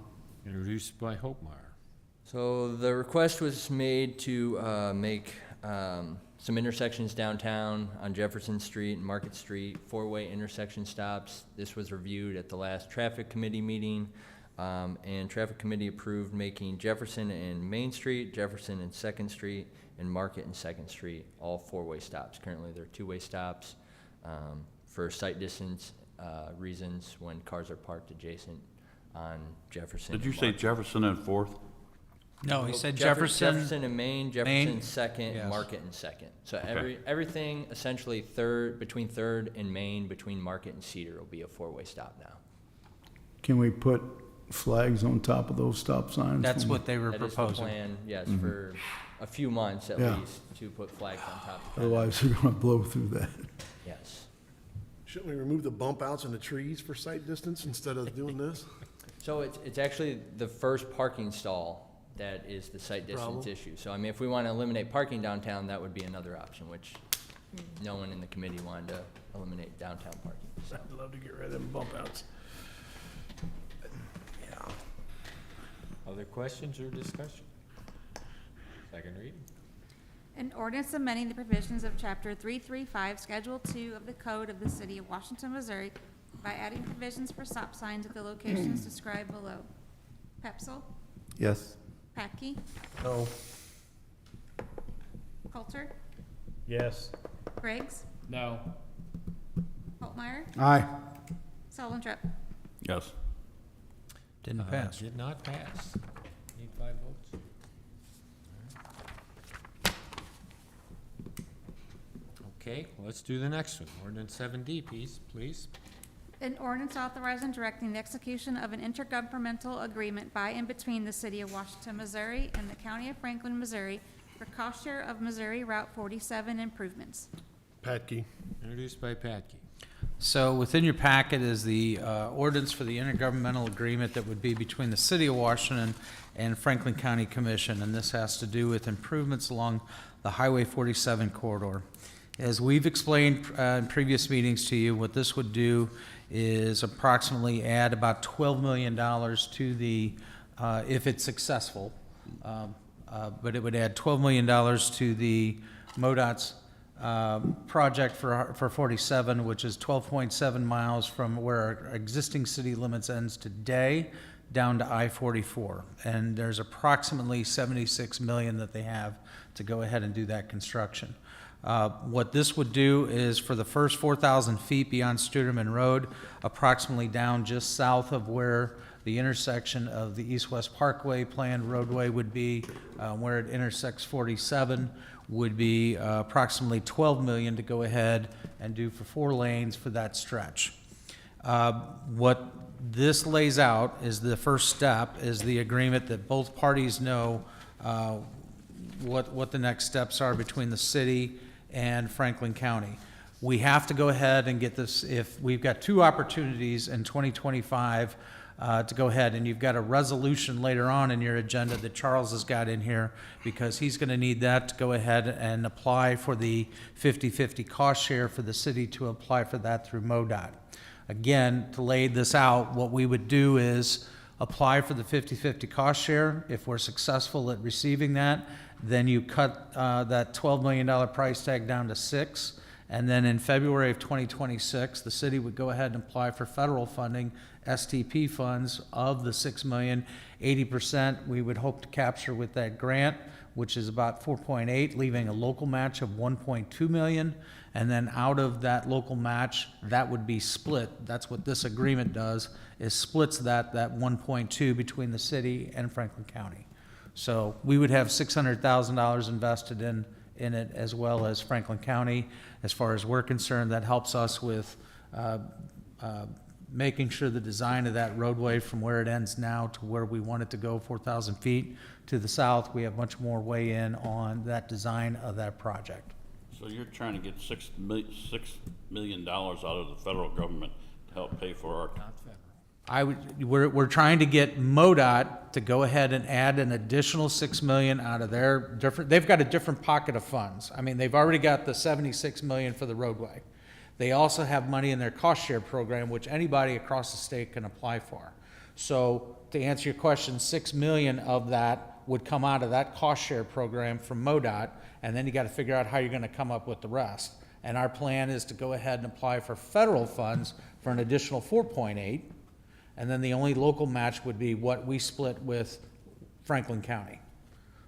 Introduced by Hopmeyer. So the request was made to make some intersections downtown on Jefferson Street and Market Street, four-way intersection stops. This was reviewed at the last traffic committee meeting, and traffic committee approved making Jefferson and Main Street, Jefferson and Second Street, and Market and Second Street all four-way stops. Currently, they're two-way stops for sight distance reasons when cars are parked adjacent on Jefferson. Did you and say Market. Jefferson and Fourth? No, he Well, said Jefferson. Jefferson and Main, Jefferson Main, second, yes. Market and second. So everything essentially between Third and Main, between Market and Cedar will be a four-way stop now. Can we put flags on top of those stop signs? That's what they were That is the proposing. plan, yes, for a few months at Yeah. least, to put flags on top. Otherwise, they're gonna blow through that. Yes. Shouldn't we remove the bump outs in the trees for sight distance instead of doing this? So it's actually the first parking stall that is the sight distance Problem. issue. So I mean, if we want to eliminate parking downtown, that would be another option, which no one in the committee wanted to eliminate downtown parking, so. I'd love to get rid of them bump outs. Other questions or discussion? Second reading. An ordinance amending the provisions of Chapter 335, Schedule 2 of the Code of the City of Washington, Missouri by adding provisions for stop signs at the locations described below. Pepsel, Yes. Packey, No. Coulter, Yes. Briggs, No. Holtmeyer, Aye. Sullentrop. Yes. Didn't pass. Did not pass. Need 5 votes. Okay, let's do the next one. Ordinance 7D, please. An ordinance authorizing and directing the execution of an intergovernmental agreement by and between the City of Washington, Missouri and the County of Franklin, Missouri for cost share of Missouri Route 47 improvements. Patkey. Introduced by Patke. So within your packet is the ordinance for the intergovernmental agreement that would be between the City of Washington and Franklin County Commission, and this has to do with improvements along the Highway 47 corridor. As we've explained in previous meetings to you, what this would do is approximately add about $12 million to the, if it's successful, but it would add $12 million to the MoDOT's project for 47, which is 12.7 miles from where our existing city limits ends today down to I-44. And there's approximately $76 million that they have to go ahead and do that construction. What this would do is for the first 4,000 feet beyond Studerman Road, approximately down just south of where the intersection of the East-West Parkway planned roadway would be, where it intersects 47, would be approximately $12 million to go ahead and do for 4 lanes for that stretch. What this lays out is the first step, is the agreement that both parties know what the next steps are between the city and Franklin County. We have to go ahead and get this, if we've got 2 opportunities in 2025 to go ahead, and you've got a resolution later on in your agenda that Charles has got in here, because he's going to need that to go ahead and apply for the 50-50 cost share for the city to apply for that through MoDOT. again, to lay this out, what we would do is apply for the 50/50 cost share. If we're successful at receiving that, then you cut that $12 million price tag down to 6. And then in February of 2026, the city would go ahead and apply for federal funding, STP funds of the 6 million. 80% we would hope to capture with that grant, which is about 4.8, leaving a local match of 1.2 million. And then out of that local match, that would be split. That's what this agreement does, is splits that 1.2 between the city and Franklin County. So we would have $600,000 invested in it, as well as Franklin County. As far as we're concerned, that helps us with making sure the design of that roadway from where it ends now to where we want it to go, 4,000 feet to the south, we have much more weigh in on that design of that project. So you're trying to get $6 million out of the federal government to help pay for our... We're trying to get MoDOT to go ahead and add an additional 6 million out of their different, they've got a different pocket of funds. I mean, they've already got the 76 million for the roadway. They also have money in their cost share program, which anybody across the state can apply for. So to answer your question, 6 million of that would come out of that cost share program from MoDOT, and then you got to figure out how you're going to come up with the rest. And our plan is to go ahead and apply for federal funds for an additional 4.8. And then the only local match would be what we split with Franklin County.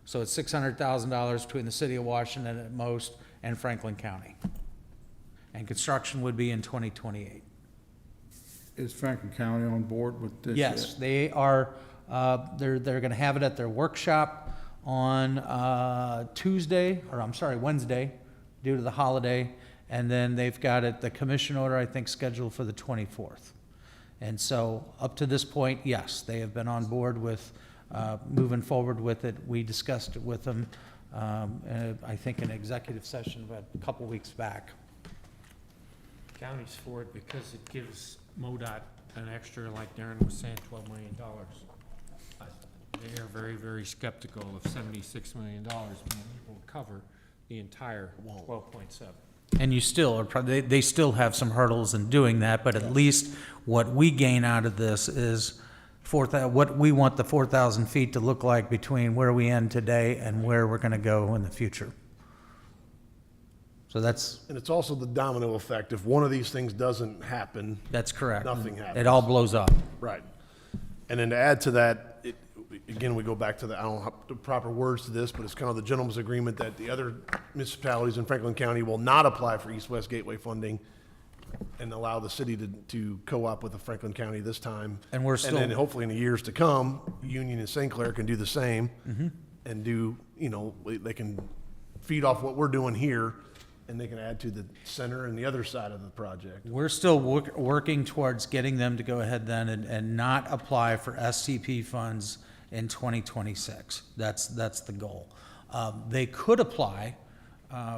So it's $600,000 between the city of Washington at most and Franklin County. And construction would be in 2028. Is Franklin County on board with this? Yes, they are, they're gonna have it at their workshop on Wednesday, due to the holiday. And then they've got it, the commission order, I think, scheduled for the 24th. And so, up to this point, yes, they have been on board with moving forward with it. We discussed it with them, I think, in executive session about a couple weeks back. County's for it because it gives MoDOT an extra, like Darren was saying, $12 million. They are very, very skeptical of $76 million being able to cover the entire 12.7. And you still are they still have some hurdles in doing that, but at least what we gain out of this is what we want the 4,000 feet to look like between where we end today and where we're going to go in the future. So that's... And it's also the domino effect. If one of these things doesn't happen... That's correct. Nothing happens. It all blows up. Right. And then to add to that, again, we go back to I don't have the proper words to this, but it's kind of the gentleman's agreement that the other municipalities in Franklin County will not apply for East-West Gateway funding and allow the city to co-op with the Franklin County this time. And we're still... And then hopefully in the years to come, Union and St. Clair can do the same and they can feed off what we're doing here, and they can add to the center and the other side of the project. We're still working towards getting them to go ahead then and not apply for STP funds in 2026. That's the goal. They could apply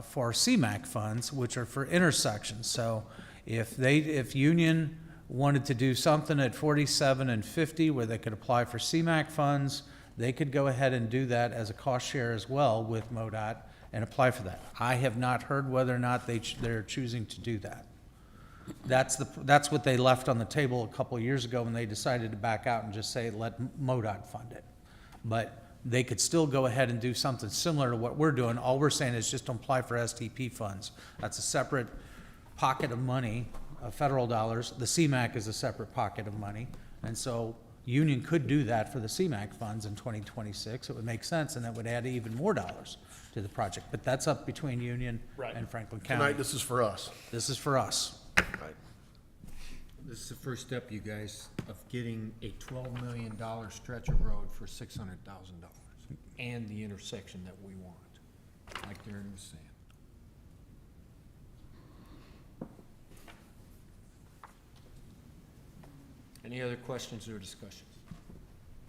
for CMAQ funds, which are for intersections. So if Union wanted to do something at 47 and 50 where they could apply for CMAQ funds, they could go ahead and do that as a cost share as well with MoDOT and apply for that. I have not heard whether or not they're choosing to do that. That's what they left on the table a couple of years ago when they decided to back out and just say, let MoDOT fund it. But they could still go ahead and do something similar to what we're doing. All we're saying is just apply for STP funds. That's a separate pocket of money, federal dollars. The CMAQ is a separate pocket of money. And so Union could do that for the CMAQ funds in 2026. It would make sense, and that would add even more dollars to the project. But that's up between Union and Franklin County. Tonight, this is for us. This is for us. Right. This is the first step, you guys, of getting a $12 million stretch of road for $600,000 and the intersection that we want, like Darren was saying. Any other questions or discussions?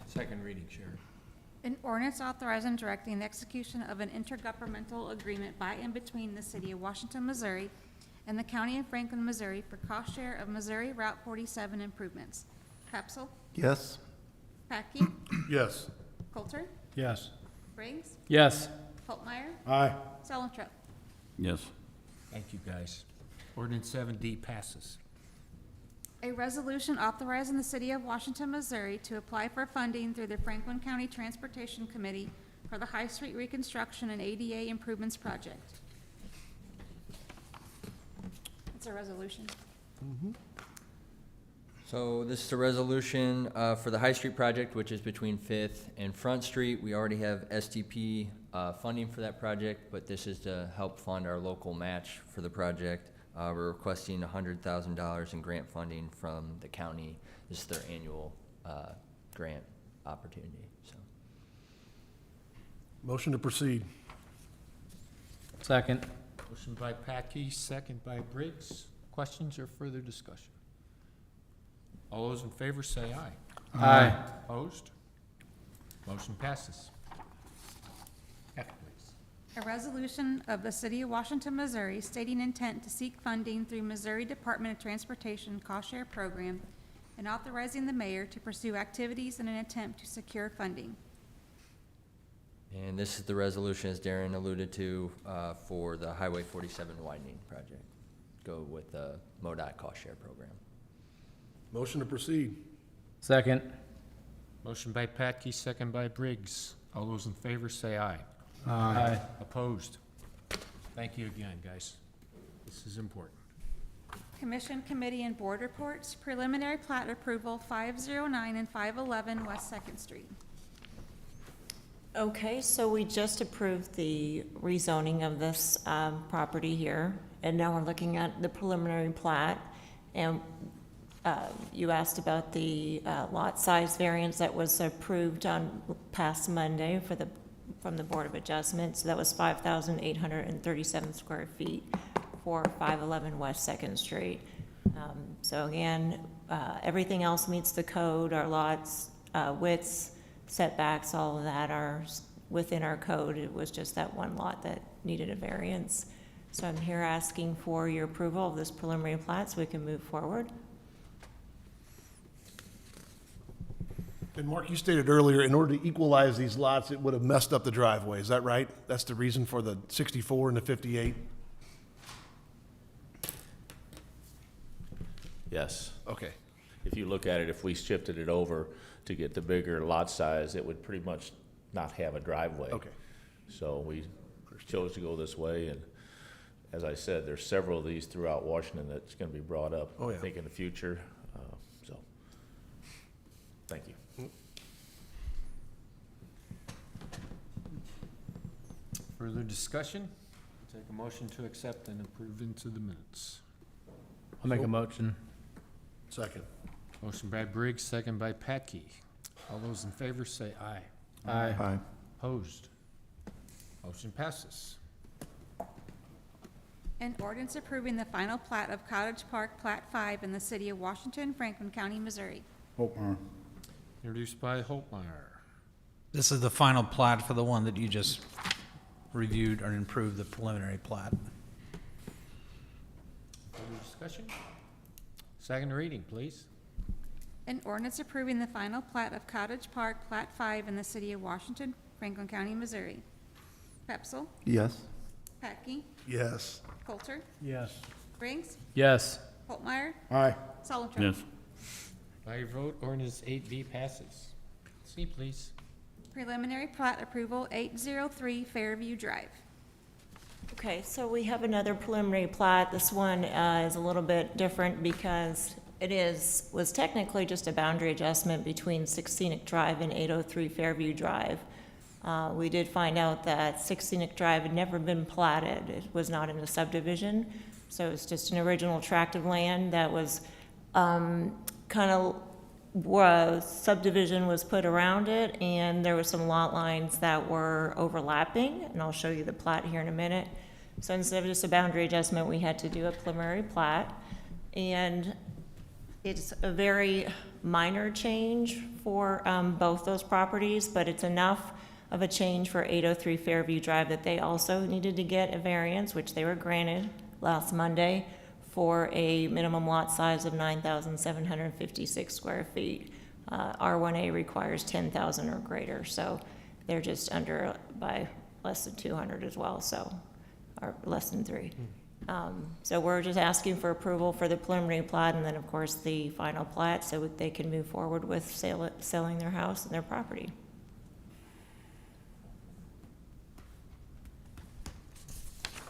Second reading, Sharon. An ordinance authorizing and directing the execution of an intergovernmental agreement by and between the city of Washington, Missouri and the county of Franklin, Missouri for cost share of Missouri Route 47 improvements. Capsule? Yes. Packey? Yes. Coulter? Yes. Briggs? Yes. Holtmeyer? Aye. Selentroop? Yes. Thank you, guys. Ordinance 7D passes. A resolution authorizing the City of Washington, Missouri to apply for funding through the Franklin County Transportation Committee for the High Street Reconstruction and ADA Improvements Project. It's a resolution. So this is a resolution for the High Street project, which is between Fifth and Front Street. We already have STP funding for that project, but this is to help fund our local match for the project. We're requesting $100,000 in grant funding from the county. This is their annual grant opportunity, so. Motion to proceed. Second. Motion by Packey, second by Briggs. Questions or further discussion? All those in favor say aye. Aye. Opposed? Motion passes. F, please. A resolution of the City of Washington, Missouri stating intent to seek funding through Missouri Department of Transportation Cost Share Program and authorizing the mayor to pursue activities in an attempt to secure funding. And this is the resolution, as Darren alluded to, for the Highway 47 widening project. Go with the MoDOT cost share program. Motion to proceed. Second. Motion by Packey, second by Briggs. All those in favor say aye. Aye. Opposed? Thank you again, guys. This is important. Commission, committee, and board reports. Preliminary plat approval, 509 and 511 West Second Street. Okay, so we just approved the rezoning of this property here, and now we're looking at the preliminary plat. And you asked about the lot size variance that was approved on past Monday from the Board of Adjustment. So that was 5,837 square feet for 511 West Second Street. So again, everything else meets the code. Our lots, widths, setbacks, all of that are within our code. It was just that one lot that needed a variance. So I'm here asking for your approval of this preliminary plat so we can move forward. And Mark, you stated earlier, in order to equalize these lots, it would have messed up the driveway. Is that right? That's the reason for the 64 and the 58? Yes. Okay. If you look at it, if we shifted it over to get the bigger lot size, it would pretty much not have a driveway. Okay. So we chose to go this way, and as I said, there's several of these throughout Washington that's gonna be brought up, Oh, I yeah. think, in the future, so, thank you. Further discussion? Take a motion to accept and approve into the minutes. I'll make a motion. Second. Motion by Briggs, second by Packey. All those in favor say aye. Aye. Aye. Opposed? Motion passes. An ordinance approving the final plat of Cottage Park Plat 5 in the City of Washington, Franklin County, Missouri. Holtmeyer. Introduced by Holtmeyer. This is the final plat for the one that you just reviewed or improved the preliminary plat. Further discussion? Second reading, please. An ordinance approving the final plat of Cottage Park Plat 5 in the City of Washington, Franklin County, Missouri. Pepsel, Yes. Packey, Yes. Coulter, Yes. Briggs, Yes. Holtmeyer, Aye. Solotro. Yes. By your vote, ordinance 8B passes. C, please. Preliminary plat approval, 803 Fairview Drive. Okay, so we have another preliminary plat. This one is a little bit different because it was technically just a boundary adjustment between 6 Scenic Drive and 803 Fairview Drive. We did find out that 6 Scenic Drive had never been platted. It was not in a subdivision, so it's just an original tract of land that was subdivision was put around it, and there were some lot lines that were overlapping, and I'll show you the plat here in a minute. So instead of just a boundary adjustment, we had to do a preliminary plat, and it's a very minor change for both those properties, but it's enough of a change for 803 Fairview Drive that they also needed to get a variance, which they were granted last Monday, for a minimum lot size of 9,756 square feet. R1A requires 10,000 or greater, so they're just under by less than 200 as well, so, or less than 3. So we're just asking for approval for the preliminary plat and then, of course, the final plat so that they can move forward with selling their house and their property.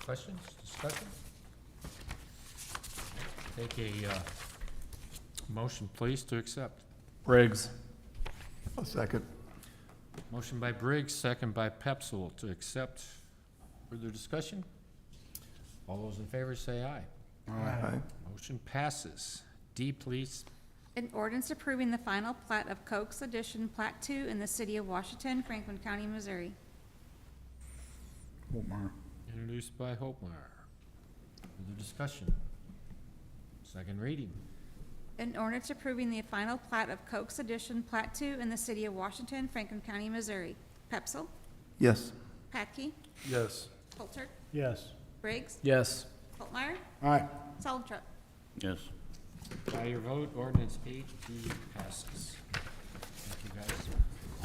Questions, discussion? Take a motion, please, to accept. Briggs. A second. Motion by Briggs, second by Pepsel to accept. Further discussion? All those in favor say aye. Aye. Motion passes. D, please. An ordinance approving the final plat of Koch's Addition Plat 2 in the city of Washington, Franklin County, Missouri. Introduced by Hopmeyer. Further discussion? Second reading. An ordinance approving the final plat of Koch's Addition Plat 2 in the city of Washington, Franklin County, Missouri. Pepsel, Yes. Patke, Yes. Holter, Yes. Briggs, Yes. Holtmeyer, Aye. Saltrop. Yes. By your vote, ordinance 8B passes. Thank you, guys.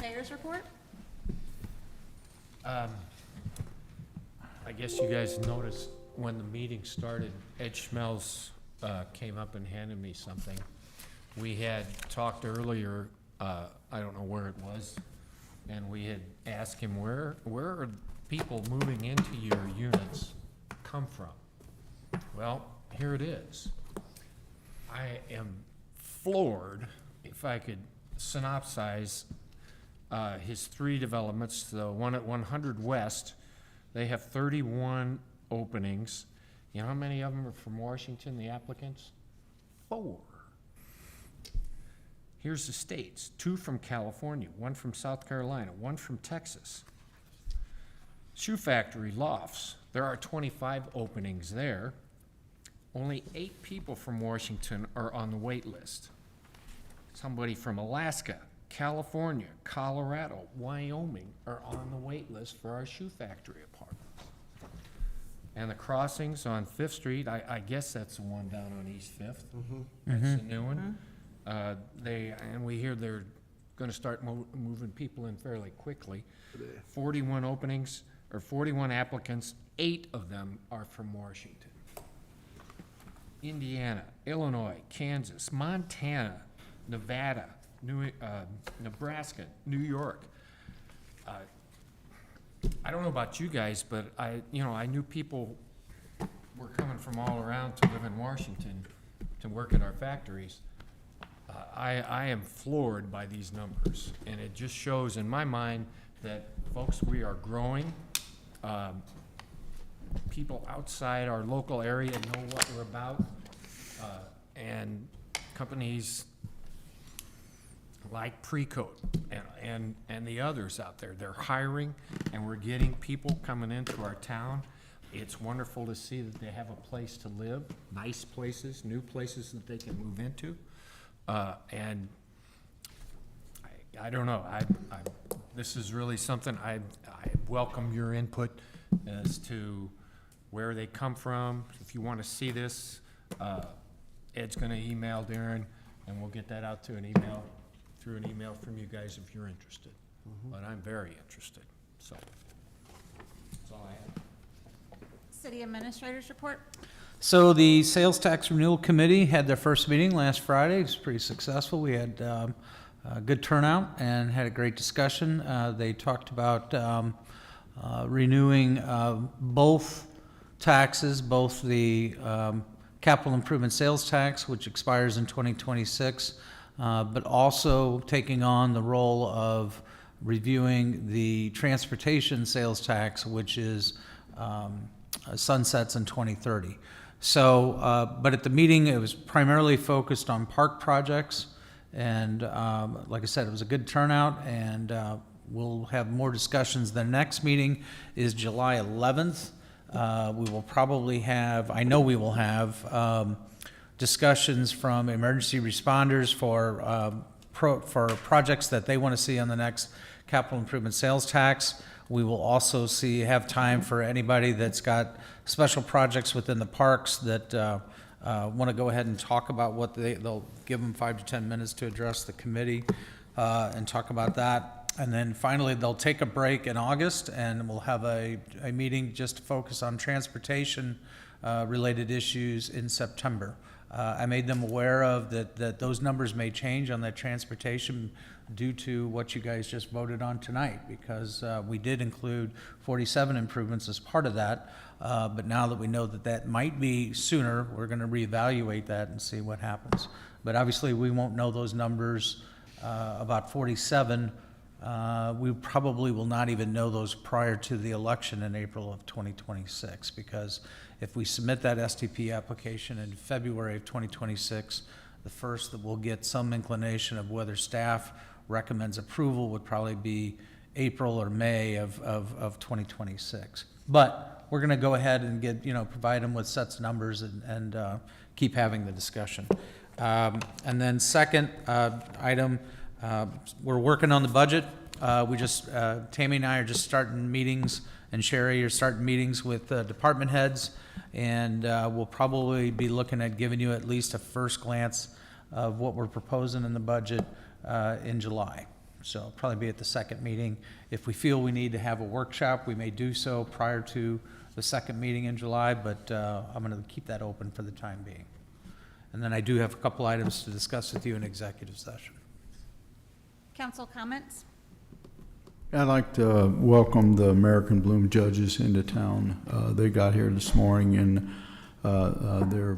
Mayor's report. I guess you guys noticed when the meeting started, Ed Schmelz came up and handed me something. We had talked earlier, I don't know where it was, and we had asked him, where are people moving into your units come from? Well, here it is. I am floored, if I could synopsize his 3 developments. The one at 100 West, they have 31 openings. You know how many of them are from Washington, the applicants? 4. Here's the states: 2 from California, 1 from South Carolina, 1 from Texas. Shoe Factory Lofts, there are 25 openings there. Only 8 people from Washington are on the wait list. Somebody from Alaska, California, Colorado, Wyoming are on the wait list for our Shoe Factory apartments. And the crossings on Fifth Street, I guess that's the one down on East Fifth. That's the new one. And we hear they're gonna start moving people in fairly quickly. 41 openings, or 41 applicants, 8 of them are from Washington. Indiana, Illinois, Kansas, Montana, Nevada, Nebraska, New York. I don't know about you guys, but I knew people were coming from all around to live in Washington to work at our factories. I am floored by these numbers, and it just shows in my mind that, folks, we are growing. People outside our local area know what we're about, and companies like Precoat and the others out there, they're hiring, and we're getting people coming into our town. It's wonderful to see that they have a place to live, nice places, new places that they can move into. And I don't know, this is really something, I welcome your input as to where they come from. If you want to see this, Ed's gonna email Darren, and we'll get that out to an email, through an email from you guys if you're interested. But I'm very interested, so that's all I have. City Administrator's report. So the Sales Tax Renewal Committee had their first meeting last Friday. It was pretty successful. We had a good turnout and had a great discussion. They talked about renewing both taxes, both the capital improvement sales tax, which expires in 2026, but also taking on the role of reviewing the transportation sales tax, which is sunsets in 2030. So, but at the meeting, it was primarily focused on park projects, and like I said, it was a good turnout, and we'll have more discussions. The next meeting is July 11th. We will probably have, I know we will have discussions from emergency responders for projects that they want to see on the next capital improvement sales tax. We will also have time for anybody that's got special projects within the parks that want to go ahead and talk about what they'll give them 5 to 10 minutes to address the committee and talk about that. And then finally, they'll take a break in August, and we'll have a meeting just to focus on transportation related issues in September. I made them aware of that those numbers may change on that transportation due to what you guys just voted on tonight, because we did include 47 improvements as part of that. But now that we know that that might be sooner, we're going to reevaluate that and see what happens. But obviously, we won't know those numbers about 47. We probably will not even know those prior to the election in April of 2026, because if we submit that STP application in February of 2026, the first that we'll get some inclination of whether staff recommends approval would probably be April or May of 2026. But we're going to go ahead and get, provide them with sets of numbers and keep having the discussion. And then second item, we're working on the budget. Tammy and I are just starting meetings, and Sherry are starting meetings with department heads, and we'll probably be looking at giving you at least a first glance of what we're proposing in the budget in July. So probably be at the second meeting. If we feel we need to have a workshop, we may do so prior to the second meeting in July, but I'm going to keep that open for the time being. And then I do have a couple items to discuss with you in executive session. Council comments? I'd like to welcome the American Bloom judges into town. They got here this morning, and they're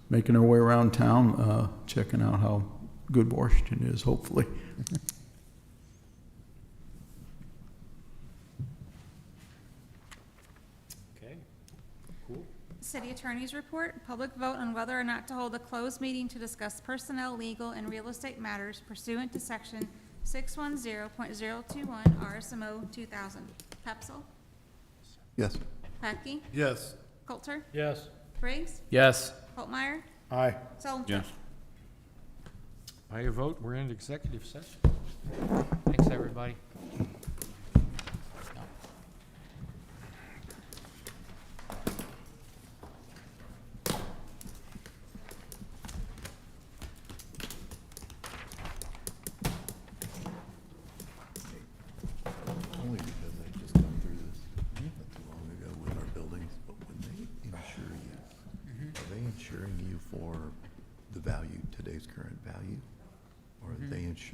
making their way around town, checking out how good Washington is, hopefully. Okay, cool. City Attorney's report, public vote on whether or not to hold a closed meeting to discuss personnel, legal, and real estate matters pursuant to section 610.021 RSMO 2000. Pepsel? Yes. Packey? Yes. Coulter? Yes. Briggs? Yes. Holtmeyer? Aye. Sullivan? Yes. By your vote, we're in executive session. Thanks, everybody. Only because I just gone through this not too long ago with our buildings, but when they insure you, are they insuring you for the value, today's current value? Or are they insuring